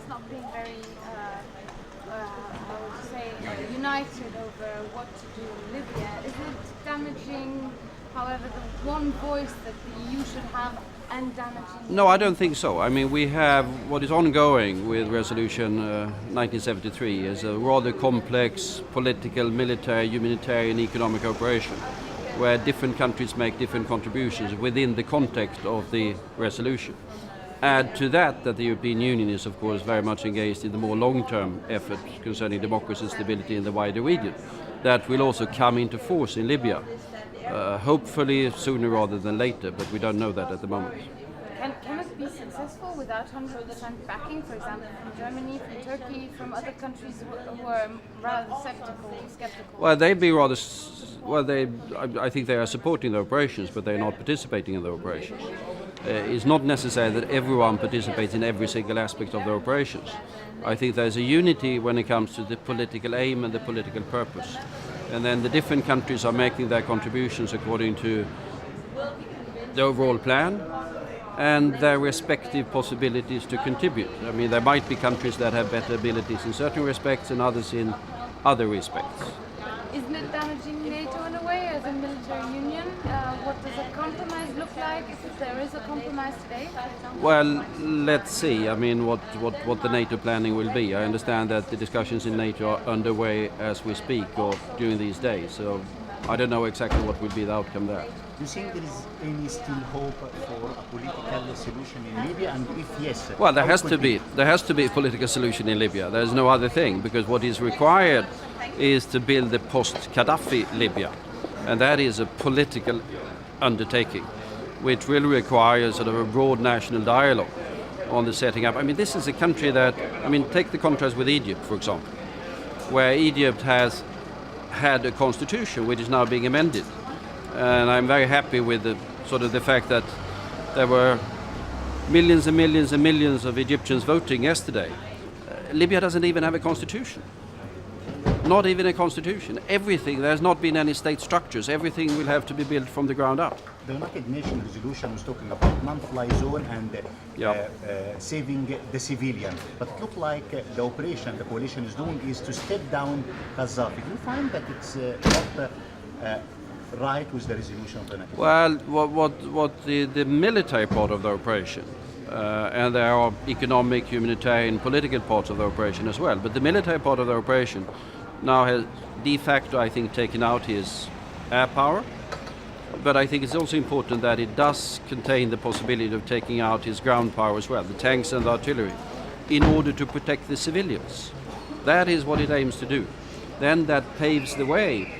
nations not being very, how would you say, united over what to do in Libya, is it damaging, however, the one voice that the EU should have and damaging? No, I don't think so. I mean, we have what is ongoing with Resolution 1973 is a rather complex political, military, humanitarian, economic operation where different countries make different contributions within the context of the resolution. Add to that the European Union is, of course, very much engaged in the more long-term effort concerning democracy and stability in the wider region. That will also come into force in Libya, hopefully sooner rather than later, but we don't know that at the moment. Can it be successful without 100% backing, for example, from Germany, from Turkey, from other countries who are rather skeptical? Well, I think they are supporting the operations, but they are not participating in the operations. It's not necessary that everyone participates in every single aspect of the operations. I think there's a unity when it comes to the political aim and the political purpose. And then the different countries are making their contributions according to the overall plan and their respective possibilities to contribute. I mean, there might be countries that have better abilities in certain respects and others in other respects. Isn't it damaging NATO in a way as a military union? What does a compromise look like if there is a compromise today, for example? Well, let's see. I mean, what the NATO planning will be. I understand that the discussions in NATO are underway as we speak or during these days. So I don't know exactly what will be the outcome there. Do you think there is any still hope for a political solution in Libya? And if yes, well, there has to be a political solution in Libya. There's no other thing, because what is required is to build the post-Gaddafi Libya, and that is a political undertaking, which will require sort of a broad national dialogue on the setting up. I mean, this is a country that, take the contrast with Egypt, for example, where Egypt has had a constitution which is now being amended. And I'm very happy with the fact that there were millions and millions and millions of Egyptians voting yesterday. Libya doesn't even have a constitution. Not even a constitution. Everything, there's not been any state structures. Everything will have to be built from the ground up. The United Nations resolution was talking about non-fly zone and saving the civilian. But it looked like the operation the coalition is doing is to step down Gaddafi. Do you find that it's not right with the resolution of the United Nations? Well, what the military part of the operation, and there are economic, humanitarian, political parts of the operation as well, but the military part of the operation now has de facto, I think, taken out his air power, but I think it's also important that it does contain the possibility of taking out his ground power as well, the tanks and the artillery, in order to protect the civilians. That is what it aims to do. Then that paves the way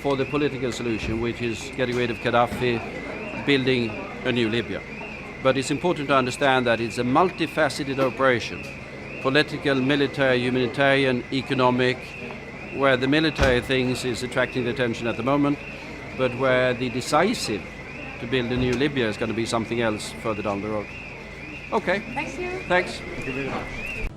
for the political solution, which is getting rid of Gaddafi, building a new Libya. But it's important to understand that it's a multifaceted operation, political, military, humanitarian, economic, where the military things is attracting the attention at the moment, but where the decisive to build a new Libya is going to be something else further down the road. Okay. Thank you. Thanks. Thank you very much.